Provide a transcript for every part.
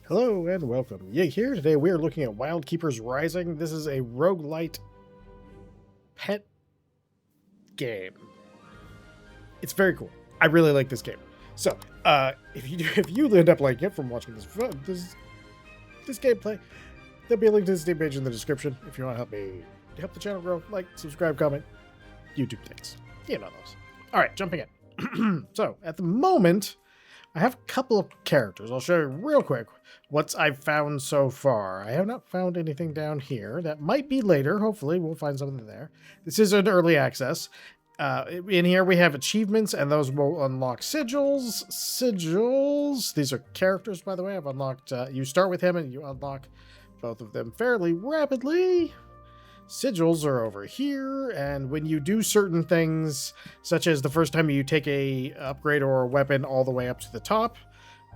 Hello and welcome. Here today we are looking at Wildkeepers Rising. This is a roguelite pet game. It's very cool. I really like this game. So, if you end up liking it from watching this gameplay, there'll be a link to the Steam page in the description if you want to help the channel grow. Like, subscribe, comment, YouTube things. You know those. All right, jumping in. So, at the moment, I have a couple of characters. I'll show you real quick what I've found so far. I have not found anything down here. That might be later. Hopefully, we'll find something there. This is an early access. In here, we have achievements, and those will unlock sigils. Sigils. These are characters, by the way. I've unlocked. You start with him, and you unlock both of them fairly rapidly. Sigils are over here, and when you do certain things, such as the first time you take a upgrade or a weapon all the way up to the top,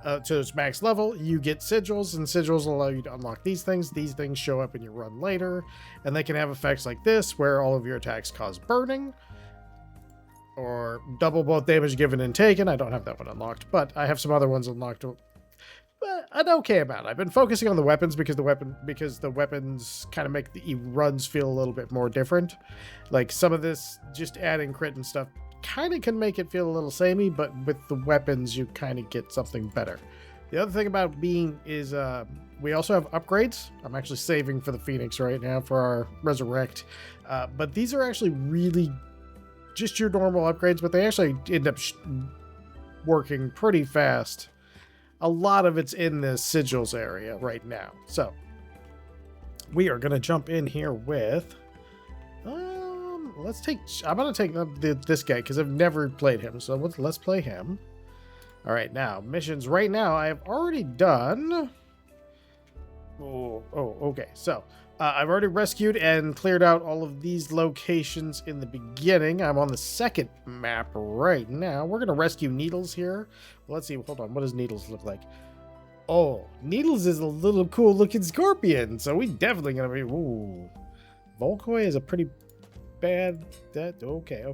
to its max level, you get sigils, and sigils allow you to unlock these things. These things show up in your run later, and they can have effects like this, where all of your attacks cause burning, or double both damage given and taken. I don't have that one unlocked, but I have some other ones unlocked. But I'm okay about it. I've been focusing on the weapons because the weapons kind of make the runs feel a little bit more different. Like some of this, just adding crit and stuff kind of can make it feel a little samey, but with the weapons you kind of get something better. The other thing about being is we also have upgrades. I'm actually saving for the Phoenix right now for our resurrect, but these are actually really just your normal upgrades, but they actually end up working pretty fast. A lot of it's in the sigils area right now. So we are going to jump in here with, I'm going to take this guy because I've never played him. So let's play him. All right. Now missions right now I have already done. Okay. So I've already rescued and cleared out all of these locations in the beginning. I'm on the second map right now. We're going to rescue Needles here. Well, let's see. Hold on. What does Needles look like? Oh, Needles is a little cool looking scorpion. So we definitely going to be... Ooh. Volkoi is a pretty bad... Okay.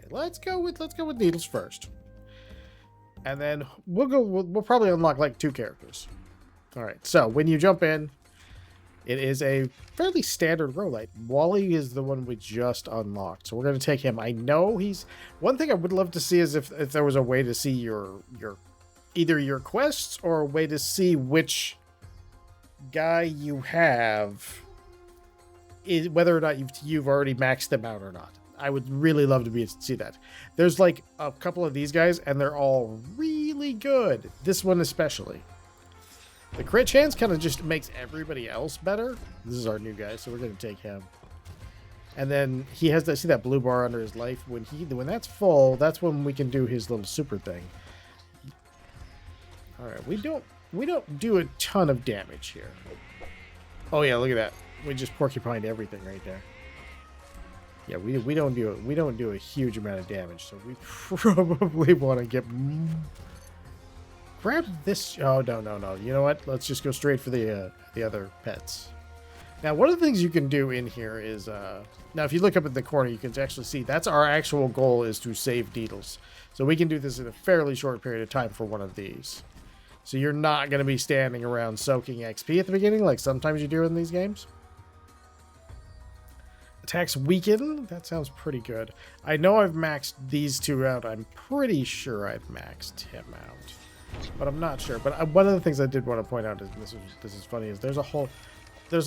Let's go with Needles first. And then we'll probably unlock like 2 characters. All right. So when you jump in, it is a fairly standard roguelite. Wally is the one we just unlocked, so we're going to take him. I know he's... One thing I would love to see is if there was a way to see either your quests or a way to see which guy you have, whether or not you've already maxed them out or not. I would really love to be able to see that. There's like a couple of these guys, and they're all really good. This one especially. The crit chance kind of just makes everybody else better. This is our new guy, so we're going to take him. And then he has that, see that blue bar under his life? When that's full, that's when we can do his little super thing. All right, we don't do a ton of damage here. Oh yeah, look at that. We just porcupined everything right there. Yeah, we don't do a huge amount of damage, so we probably want to get... Grab this. Oh, no. You know what? Let's just go straight for the other pets. Now, one of the things you can do in here is... now, if you look up in the corner, you can actually see that's our actual goal, is to save Needles. So we can do this in a fairly short period of time for one of these. So you're not going to be standing around soaking XP at the beginning like sometimes you do in these games. Attacks weaken. That sounds pretty good. I know I've maxed these 2 out. I'm pretty sure I've maxed him out. But I'm not sure. But one of the things I did want to point out is, this is funny, is there's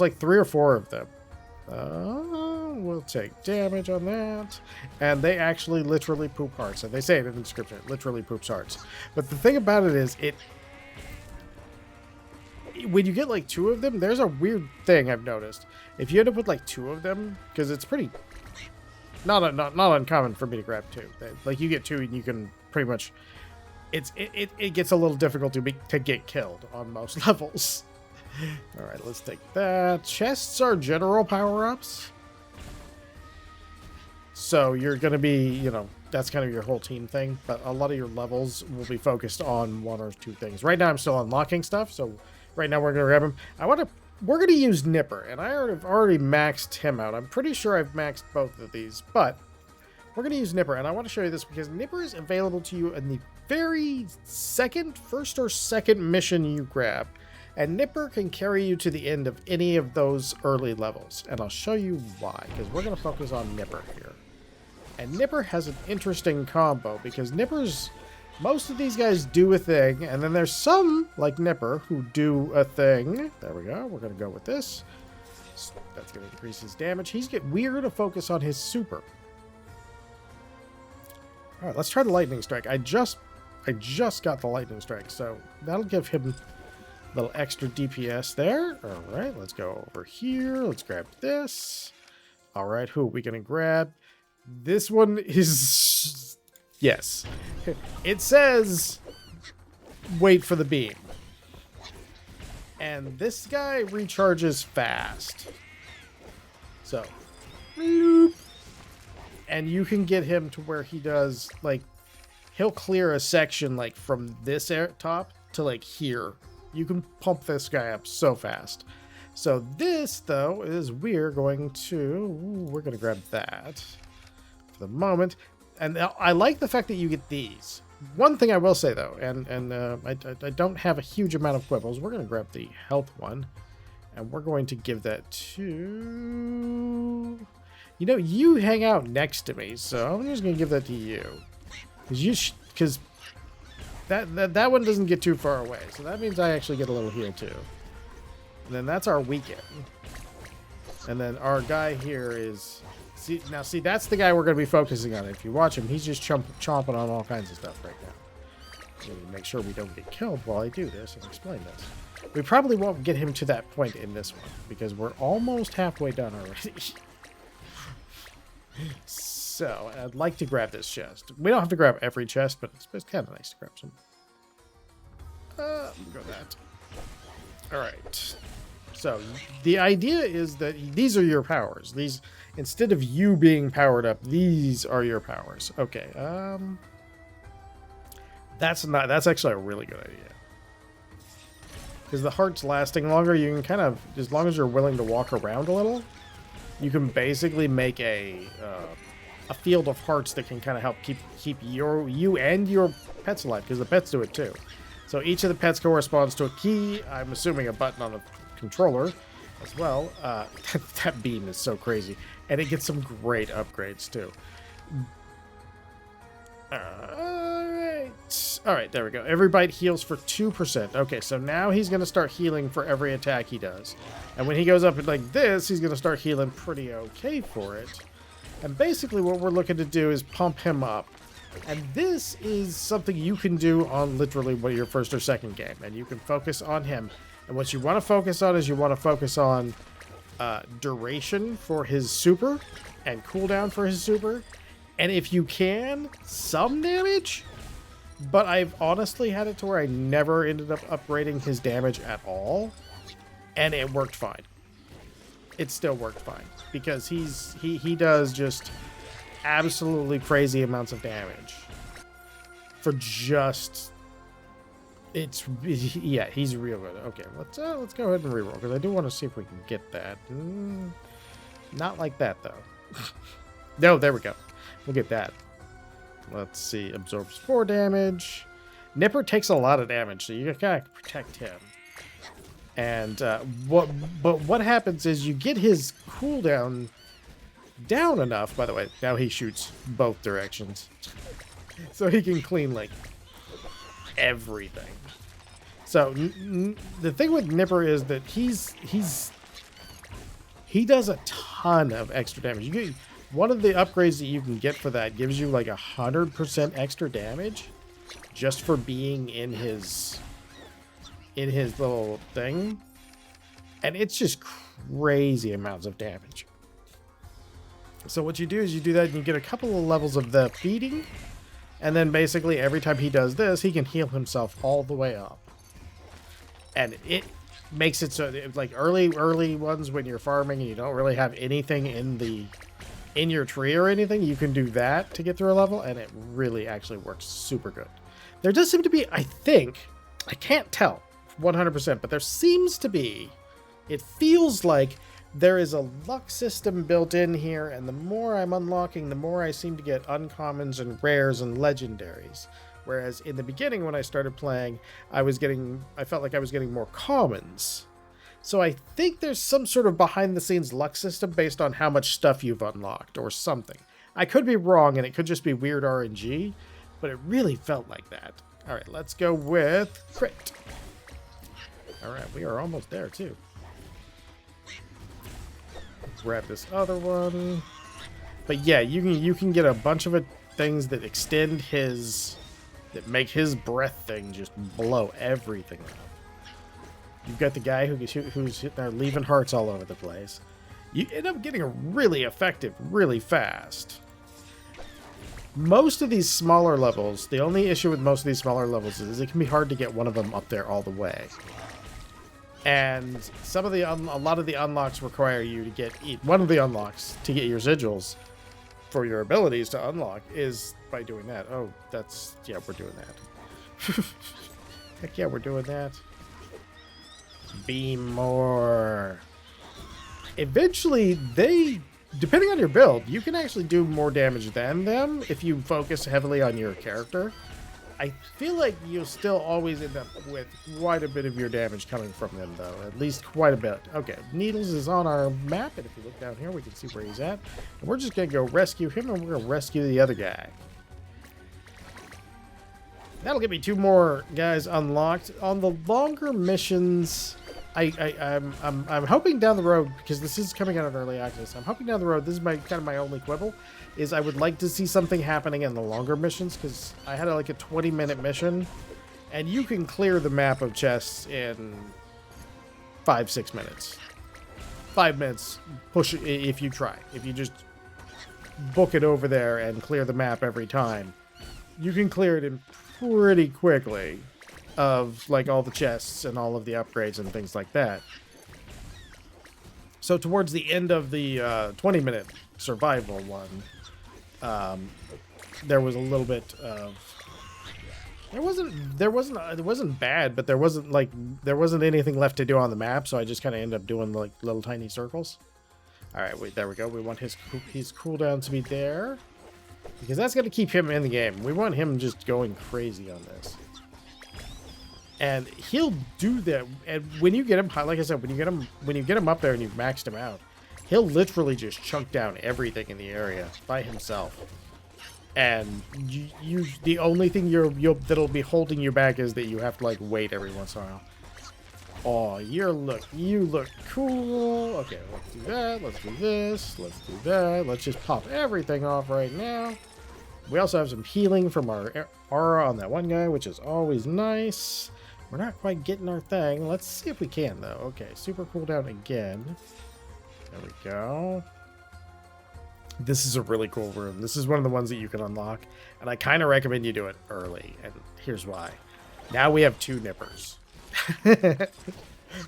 like 3 or 4 of them. We'll take damage on that. And they actually literally poop hearts. And they say it in the description, it literally poops hearts. But the thing about it is, when you get like 2 of them, there's a weird thing I've noticed. If you end up with like 2 of them, because it's pretty not uncommon for me to grab 2. Like you get 2 and you can pretty much... It gets a little difficult to get killed on most levels. All right, let's take that. Chests are general power-ups. So you're going to be, that's kind of your whole team thing. But a lot of your levels will be focused on 1 or 2 things. Right now, I'm still unlocking stuff. So right now, we're going to grab him. We're going to use Nipper. And I have already maxed him out. I'm pretty sure I've maxed both of these. But we're going to use Nipper. And I want to show you this because Nipper is available to you in the very first or second mission you grab. And Nipper can carry you to the end of any of those early levels. And I'll show you why, because we're going to focus on Nipper here. And Nipper has an interesting combo, because Nipper's... Most of these guys do a thing, and then there's some, like Nipper, who do a thing. There we go. We're going to go with this. That's going to increase his damage. We're going to focus on his super. All right, let's try the lightning strike. I just got the lightning strike, so that'll give him a little extra DPS there. All right, let's go over here. Let's grab this. All right, who are we going to grab? This one is... Yes. It says, wait for the beam. And this guy recharges fast. So, bloop. And you can get him to where he does, like, he'll clear a section, like, from this top to, like, here. You can pump this guy up so fast. So this, though, is we're going to grab that for the moment. And I like the fact that you get these. One thing I will say, though, and I don't have a huge amount of quibbles. We're going to grab the health one, and we're going to give that to... You know, you hang out next to me, so I'm just going to give that to you. Because that one doesn't get too far away, so that means I actually get a little heal, too. And then that's our weekend. And then our guy here is... See, that's the guy we're going to be focusing on. If you watch him, he's just chomping on all kinds of stuff right now. So make sure we don't get killed while I do this and explain this. We probably won't get him to that point in this one, because we're almost halfway done already. So, I'd like to grab this chest. We don't have to grab every chest, but it's kind of nice to grab some. We'll go that. Alright. So, the idea is that these are your powers. These... Instead of you being powered up, these are your powers. Okay, that's actually a really good idea. Because the heart's lasting longer, you can kind of, as long as you're willing to walk around a little, you can basically make a field of hearts that can kind of help keep you and your pets alive, because the pets do it too. So each of the pets corresponds to a key, I'm assuming a button on a controller as well. That beam is so crazy. And it gets some great upgrades, too. Alright, there we go. Every bite heals for 2%. Okay, so now he's going to start healing for every attack he does. And when he goes up like this, he's going to start healing pretty okay for it. And basically what we're looking to do is pump him up. And this is something you can do on literally your first or second game. And you can focus on him. And what you want to focus on is you want to focus on... duration for his super and cooldown for his super, and if you can, some damage. But I've honestly had it to where I never ended up upgrading his damage at all, and it worked fine. It still worked fine because he does just absolutely crazy amounts of damage for just... Yeah, he's real good. Okay, let's go ahead and reroll, because I do want to see if we can get that. Not like that, though. No, there we go. We'll get that. Let's see. Absorbs 4 damage. Nipper takes a lot of damage, so you gotta protect him. And what happens is you get his cooldown down enough. By the way, now he shoots both directions, so he can clean like everything. So the thing with Nipper is that he does a ton of extra damage. You get one of the upgrades that you can get for that gives you like 100% extra damage just for being in his little thing, and it's just crazy amounts of damage. So what you do is you do that and you get a couple of levels of the feeding. And then basically every time he does this, he can heal himself all the way up. And it makes it so like early ones when you're farming and you don't really have anything in your tree or anything, you can do that to get through a level, and it really actually works super good. There does seem to be, I think, I can't tell 100%, but there seems to be, it feels like there is a luck system built in here, and the more I'm unlocking, the more I seem to get uncommons and rares and legendaries. Whereas in the beginning when I started playing, I felt like I was getting more commons. So I think there's some sort of behind the scenes luck system based on how much stuff you've unlocked or something. I could be wrong and it could just be weird RNG, but it really felt like that. All right, let's go with crit. All right, we are almost there too. Grab this other one. But yeah, you can get a bunch of things that extend that make his breath thing just blow everything up. You've got the guy who's leaving hearts all over the place. You end up getting a really effective really fast. Most of these smaller levels, the only issue with most of these smaller levels is it can be hard to get one of them up there all the way. And a lot of the unlocks require you to get one of the unlocks to get your sigils for your abilities to unlock is by doing that. Oh, yeah, we're doing that. Heck yeah, we're doing that. Be more. Eventually, depending on your build, you can actually do more damage than them if you focus heavily on your character. I feel like you'll still always end up with quite a bit of your damage coming from them, though. At least quite a bit. Okay, Needles is on our map, and if you look down here, we can see where he's at. And we're just going to go rescue him, and we're going to rescue the other guy. That'll get me 2 more guys unlocked. On the longer missions, I'm hoping down the road, because this is coming out of early access, I'm hoping down the road, this is kind of my only quibble, is I would like to see something happening in the longer missions, because I had like a 20-minute mission, and you can clear the map of chests in 5-6 minutes. 5 minutes, push it if you try. If you just book it over there and clear the map every time, you can clear it in pretty quickly of like all the chests and all of the upgrades and things like that. So towards the end of the 20-minute survival one, there was a little bit of it wasn't bad, but there wasn't anything left to do on the map, so I just kind of ended up doing like little tiny circles. All right, wait, there we go. We want his cooldown to be there, because that's going to keep him in the game. We want him just going crazy on this. And he'll do that. And when you get him, like I said, when you get him up there and you've maxed him out, he'll literally just chunk down everything in the area by himself. And the only thing that'll be holding you back is that you have to like wait every once in a while. Oh, you look cool. Okay, let's do that. Let's do this. Let's do that. Let's just pop everything off right now. We also have some healing from our aura on that one guy, which is always nice. We're not quite getting our thing. Let's see if we can, though. Okay, super cooldown again. There we go. This is a really cool room. This is one of the ones that you can unlock, and I kind of recommend you do it early, and here's why. Now we have 2 nippers.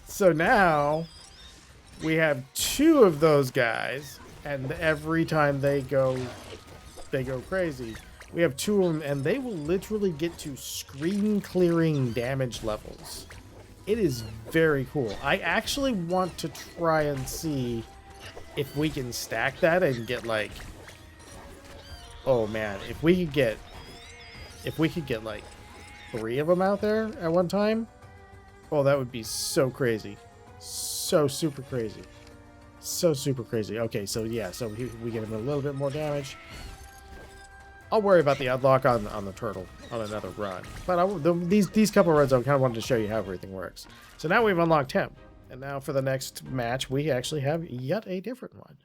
So now we have 2 of those guys, and every time they go crazy, we have 2 of them, and they will literally get to screen clearing damage levels. It is very cool. I actually want to try and see if we can stack that and get like, oh man, if we could get like 3 of them out there at one time, oh, that would be so crazy. So super crazy. So super crazy. Okay, so yeah, so we get him a little bit more damage. I'll worry about the unlock on the turtle on another run. But these couple runs, I kind of wanted to show you how everything works. So now we've unlocked him. And now for the next match, we actually have yet a different one.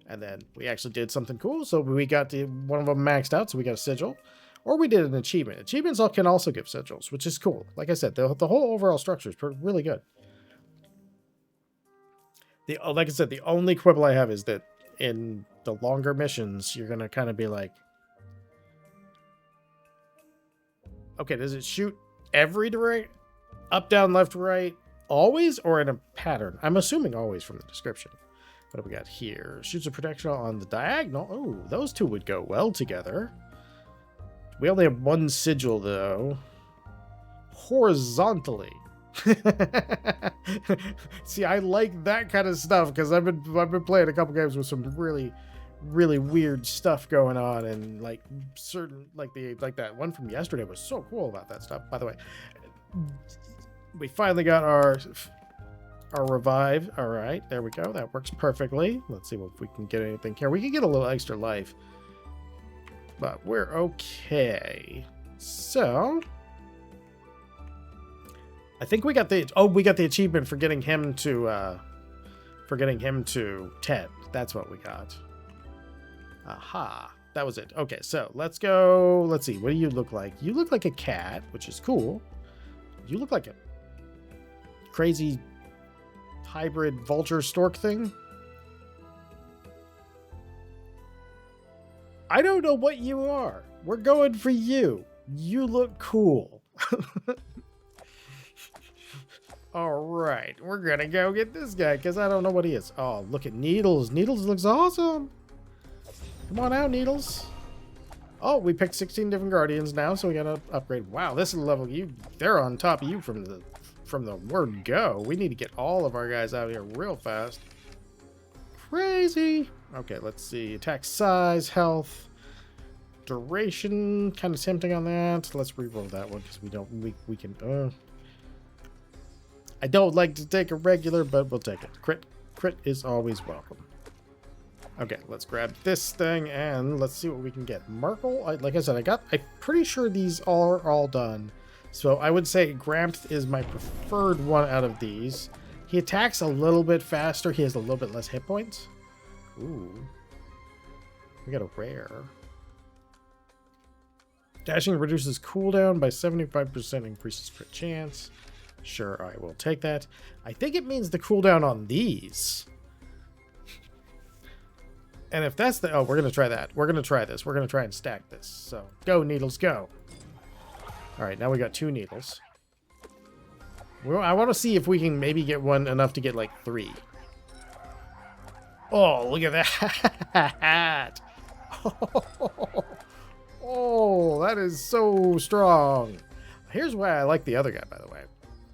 And then we actually did something cool. So we got one of them maxed out, so we got a sigil. Or we did an achievement. Achievements can also give sigils, which is cool. Like I said, the whole overall structure is really good. Like I said, the only quibble I have is that in the longer missions, you're going to kind of be like, okay, does it shoot every direction? Up, down, left, right, always, or in a pattern? I'm assuming always from the description. What do we got here? Shoots a projectile on the diagonal. Oh, those 2 would go well together. We only have 1 sigil, though. Horizontally. See, I like that kind of stuff, because I've been playing a couple games with some really, really weird stuff going on, and like certain like that one from yesterday was so cool about that stuff. By the way, we finally got our revive. All right, there we go. That works perfectly. Let's see if we can get anything here. We can get a little extra life, but we're okay. So I think we got the achievement for getting him to 10. That's what we got. Aha, that was it. Okay, so let's go. Let's see. What do you look like? You look like a cat, which is cool. You look like a crazy hybrid vulture stork thing. I don't know what you are. We're going for you. You look cool. All right, we're gonna go get this guy because I don't know what he is. Oh, look at Needles. Needles looks awesome. Come on out, Needles. Oh, we picked 16 different guardians now, so we gotta upgrade. Wow, this is the level they're on top of you from the word go. We need to get all of our guys out of here real fast. Crazy. Okay, let's see. Attack size, health, duration. Kind of tempting on that. Let's reroll that one because we can. I don't like to take a regular, but we'll take it. Crit is always welcome. Okay, let's grab this thing and let's see what we can get. Merkle, like I said, I'm pretty sure these are all done. So I would say Grampt is my preferred one out of these. He attacks a little bit faster. He has a little bit less hit points. Ooh. We got a rare. Dashing reduces cooldown by 75%, increases crit chance. Sure, I will take that. I think it means the cooldown on these. And if that's the... Oh, we're going to try that. We're going to try this. We're going to try and stack this. So, go, Needles, go. All right, now we got 2 Needles. Well, I want to see if we can maybe get one enough to get, like, 3. Oh, look at that. Oh, that is so strong. Here's why I like the other guy, by the way.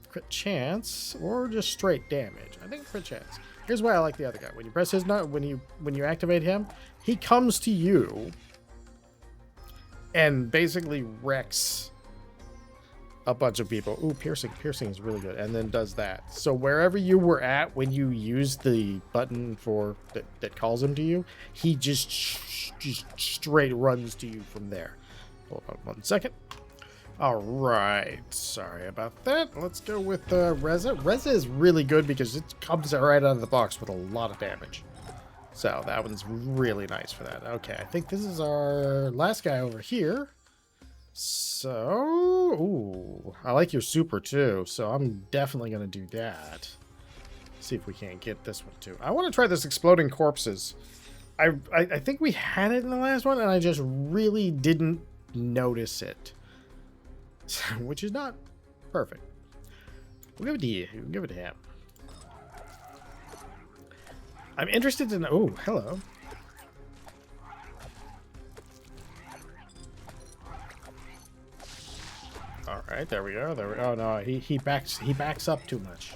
Crit chance or just straight damage. I think crit chance. Here's why I like the other guy. When you press his nut, when you activate him, he comes to you and basically wrecks a bunch of people. Ooh, piercing. Piercing is really good. And then does that. So wherever you were at when you use the button for that calls him to you, he just straight runs to you from there. Hold on 1 second. All right, sorry about that. Let's go with Reza. Reza is really good because it comes right out of the box with a lot of damage. So that one's really nice for that. Okay, I think this is our last guy over here. So, ooh, I like your super too. So I'm definitely going to do that. See if we can't get this one too. I want to try this exploding corpses. I think we had it in the last one and I just really didn't notice it. Which is not perfect. We'll give it to you. We'll give it to him. I'm interested in... Oh, hello. All right, there we go. There we go. Oh no, he backs up too much.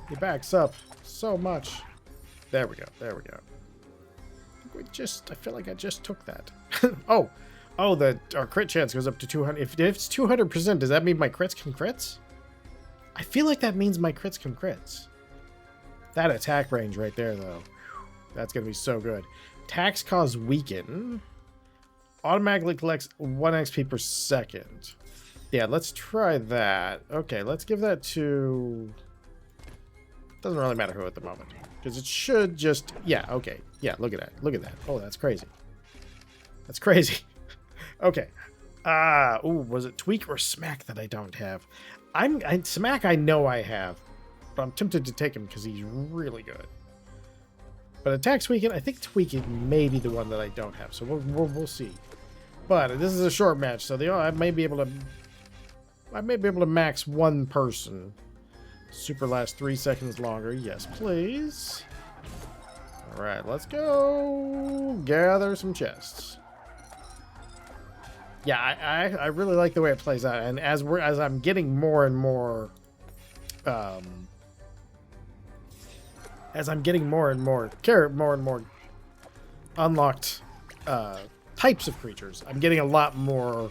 He backs up so much. There we go. There we go. I feel like I just took that. Oh. Oh, our crit chance goes up to 200. If it's 200%, does that mean my crits can crits? I feel like that means my crits can crits. That attack range right there, though. That's going to be so good. Attacks cause weaken. Automatically collects 1 XP per second. Yeah, let's try that. Okay, let's give that to... Doesn't really matter who at the moment. Because it should just... Yeah, okay. Yeah, look at that. Look at that. Oh, that's crazy. That's crazy. Okay. Ooh, was it Tweak or Smack that I don't have? Smack I know I have, but I'm tempted to take him because he's really good. But Attack Tweaking, I think Tweaking may be the one that I don't have, so we'll see. But this is a short match, so I may be able to max 1 person. Super lasts 3 seconds longer. Yes, please. All right, let's go gather some chests. Yeah, I really like the way it plays out, and as I'm getting more and more, unlocked types of creatures, I'm getting a lot more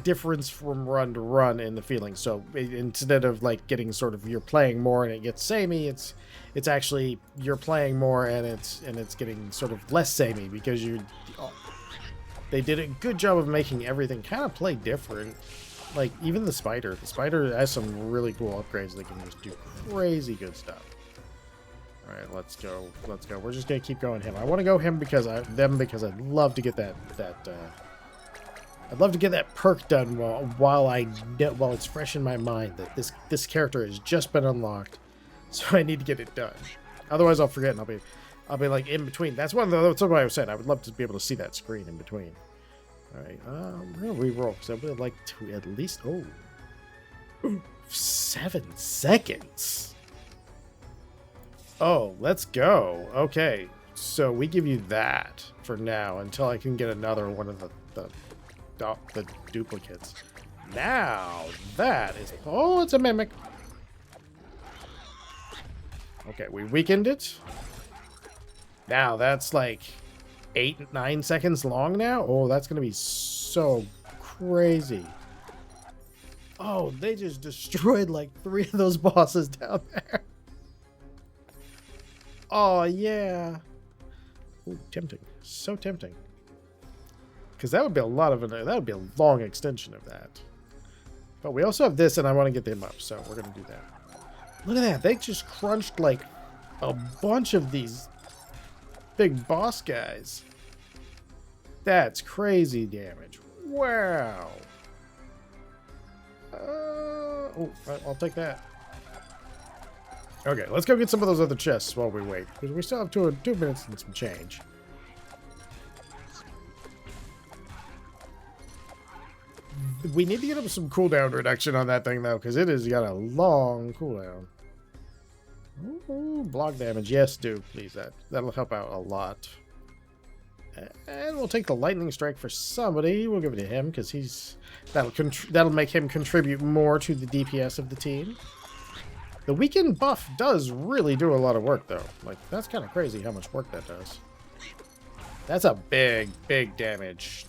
difference from run to run in the feeling. So instead of like getting sort of you're playing more and it gets samey, it's actually you're playing more and it's getting sort of less samey because they did a good job of making everything kind of play different. Like even the spider has some really cool upgrades that can just do crazy good stuff. All right, let's go. We're just gonna keep going him. I want to go him because I'd love to get that I'd love to get that perk done while it's fresh in my mind that this character has just been unlocked, so I need to get it done. Otherwise, I'll forget and I'll be like in between. That's what I was saying. I would love to be able to see that screen in between. All right, we're gonna reroll because I would like to at least 7 seconds. Oh, let's go. Okay, so we give you that for now until I can get another one of the duplicates. Now that is it's a mimic. Okay, we weakened it. Now that's like 8-9 seconds long now. Oh, that's gonna be so crazy. Oh, they just destroyed like 3 of those bosses down there. Oh yeah. Ooh, tempting. So tempting. Because that would be that would be a long extension of that. But we also have this, and I want to get them up, so we're going to do that. Look at that. They just crunched, like, a bunch of these big boss guys. That's crazy damage. Wow. I'll take that. Okay, let's go get some of those other chests while we wait. Because we still have 2 minutes and some change. We need to get up some cooldown reduction on that thing, though, because it has got a long cooldown. Ooh, block damage. Yes, do, please. That'll help out a lot. And we'll take the lightning strike for somebody. We'll give it to him, because that'll make him contribute more to the DPS of the team. The weekend buff does really do a lot of work, though. Like, that's kind of crazy how much work that does. That's a big, big damage.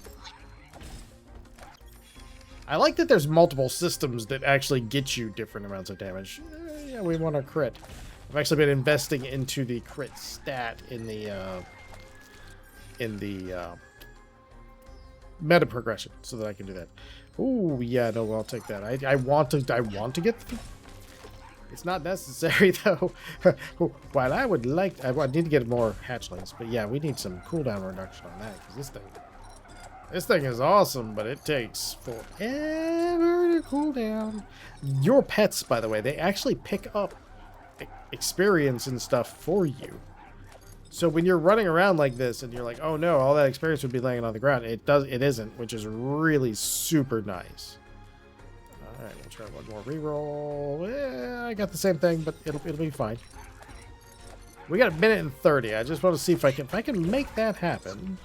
I like that there's multiple systems that actually get you different amounts of damage. Yeah, we want a crit. I've actually been investing into the crit stat in the Metaprogression so that I can do that. Ooh, yeah, no, I'll take that. I want to get. It's not necessary though. While I would like, I need to get more hatchlings, but yeah, we need some cooldown reduction on that because this thing is awesome, but it takes forever to cool down. Your pets, by the way, they actually pick up experience and stuff for you. So when you're running around like this and you're like, oh no, all that experience would be laying on the ground, it isn't, which is really super nice. All right, we'll try one more reroll. Yeah, I got the same thing, but it'll be fine. We got 1:30. I just want to see if I can make that happen.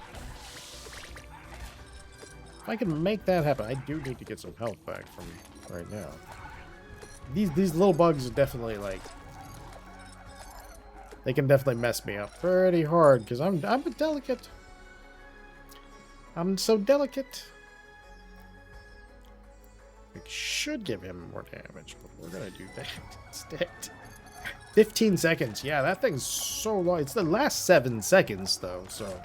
If I can make that happen, I do need to get some health back from right now. These little bugs are definitely like, they can definitely mess me up pretty hard because I'm delicate. I'm so delicate. We should give him more damage, but we're gonna do that instead. 15 seconds. Yeah, that thing's so long. It's the last 7 seconds though, so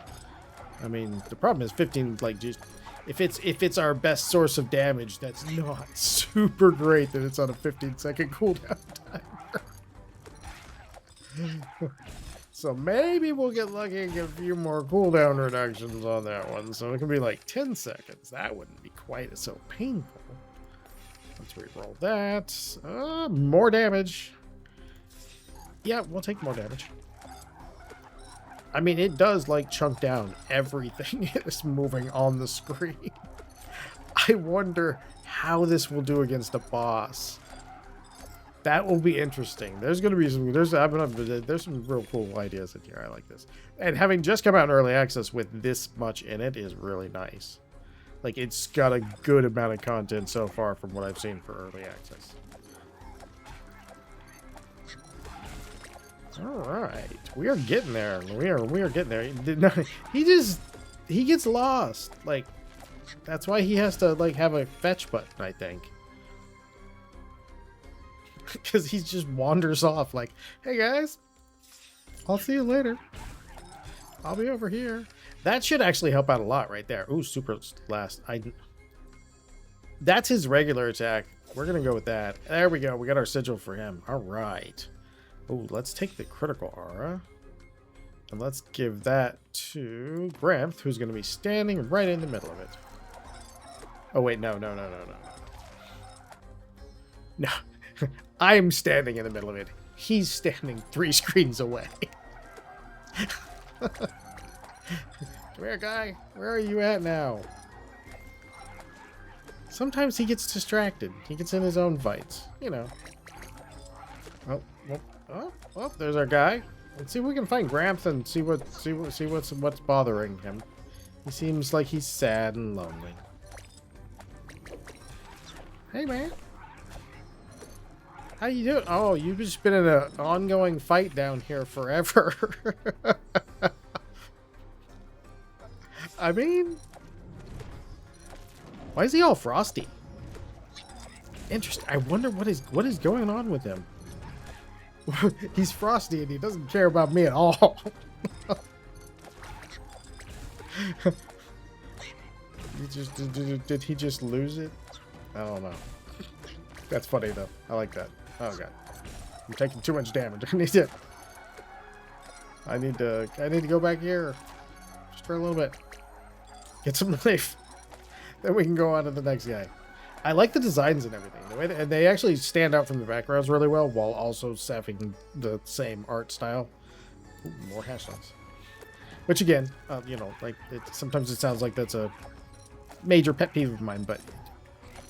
I mean the problem is 15. Like just if it's our best source of damage, that's not super great that it's on a 15-second cooldown timer. So maybe we'll get lucky and get a few more cooldown reductions on that one. So it can be like 10 seconds. That wouldn't be quite so painful. Let's re-roll that. More damage. Yeah, we'll take more damage. I mean, it does like chunk down everything that's moving on the screen. I wonder how this will do against a boss. That will be interesting. There's going to be some. There's some real cool ideas in here. I like this. And having just come out in early access with this much in it is really nice. Like, it's got a good amount of content so far from what I've seen for early access. All right, we are getting there. We are getting there. He gets lost. Like, that's why he has to like have a fetch button, I think. Because he just wanders off like, hey guys, I'll see you later. I'll be over here. That should actually help out a lot right there. Ooh, super last. That's his regular attack. We're going to go with that. There we go. We got our sigil for him. All right. Ooh, let's take the critical aura. And let's give that to Gramth, who's going to be standing right in the middle of it. Oh, wait. No. No. I'm standing in the middle of it. He's standing 3 screens away. Come here, guy. Where are you at now? Sometimes he gets distracted. He gets in his own fights. You know. Oh, there's our guy. Let's see if we can find Gramps and see what's bothering him. He seems like he's sad and lonely. Hey, man. How you doing? Oh, you've just been in an ongoing fight down here forever. I mean, why is he all frosty? Interesting. I wonder what is going on with him. He's frosty and he doesn't care about me at all. Did he just lose it? I don't know. That's funny though. I like that. Oh god, I'm taking too much damage. I need to go back here just for a little bit. Get some relief. Then we can go on to the next guy. I like the designs and everything. The way they actually stand out from the backgrounds really well, while also having the same art style. Ooh, more hashtags. Which again, you know, like sometimes it sounds like that's a major pet peeve of mine, but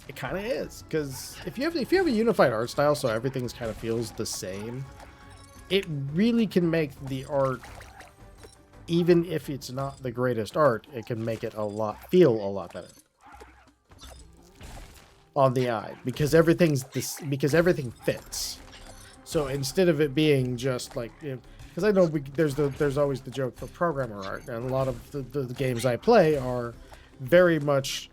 it kind of is, because if you have a unified art style, so everything kind of feels the same, it really can make the art, even if it's not the greatest art, it can make it feel a lot better on the eye, because everything fits. So instead of it being just like, because I know there's always the joke for programmer art, and a lot of the games I play are very much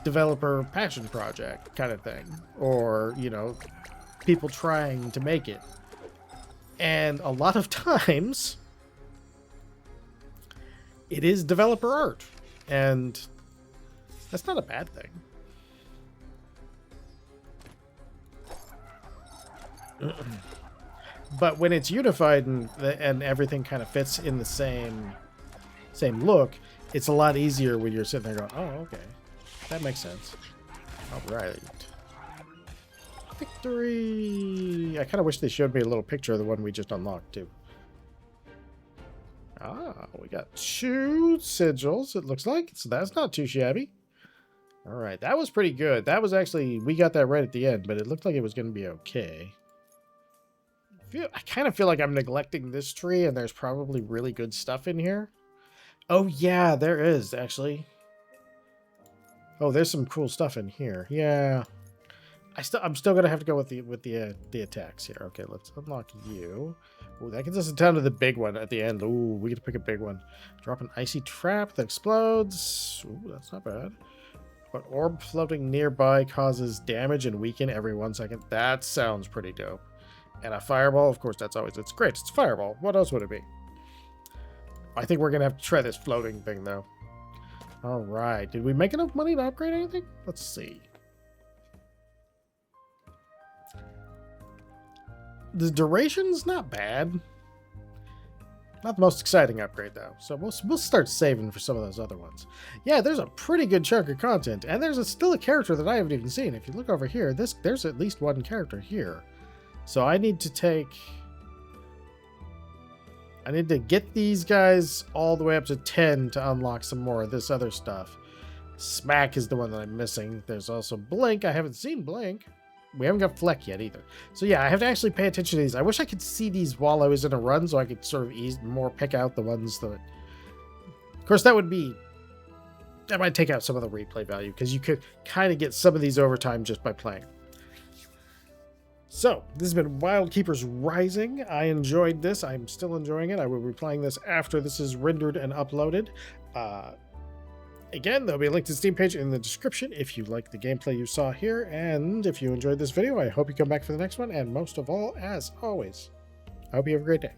developer passion project kind of thing, or you know, people trying to make it, and a lot of times it is developer art, and that's not a bad thing. But when it's unified and everything kind of fits in the same look, it's a lot easier when you're sitting there going, oh, okay, that makes sense. All right. Victory! I kind of wish they showed me a little picture of the one we just unlocked, too. Ah, we got 2 sigils, it looks like. So that's not too shabby. All right, that was pretty good. That was actually, we got that right at the end, but it looked like it was going to be okay. I kind of feel like I'm neglecting this tree, and there's probably really good stuff in here. Oh, yeah, there is, actually. Oh, there's some cool stuff in here. Yeah. I'm still gonna have to go with the attacks here. Okay, let's unlock you. Ooh, that gets us down to the big one at the end. Ooh, we get to pick a big one. Drop an icy trap that explodes. Ooh, that's not bad. An orb floating nearby causes damage and weaken every 1 second. That sounds pretty dope. And a fireball, of course, it's great. It's a fireball. What else would it be? I think we're gonna have to try this floating thing though. All right, did we make enough money to upgrade anything? Let's see. The duration's not bad. Not the most exciting upgrade though, so we'll start saving for some of those other ones. Yeah, there's a pretty good chunk of content, and there's still a character that I haven't even seen. If you look over here, there's at least one character here. So I need to get these guys all the way up to 10 to unlock some more of this other stuff. Smack is the one that I'm missing. There's also Blink. I haven't seen Blink. We haven't got Fleck yet either. So yeah, I have to actually pay attention to these. I wish I could see these while I was in a run so I could sort of pick out the ones that... Of course, that might take out some of the replay value, because you could kind of get some of these over time just by playing. So, this has been Wildkeepers Rising. I enjoyed this. I'm still enjoying it. I will be playing this after this is rendered and uploaded. Again, there'll be a link to the Steam page in the description if you like the gameplay you saw here. And if you enjoyed this video, I hope you come back for the next one. And most of all, as always, I hope you have a great day.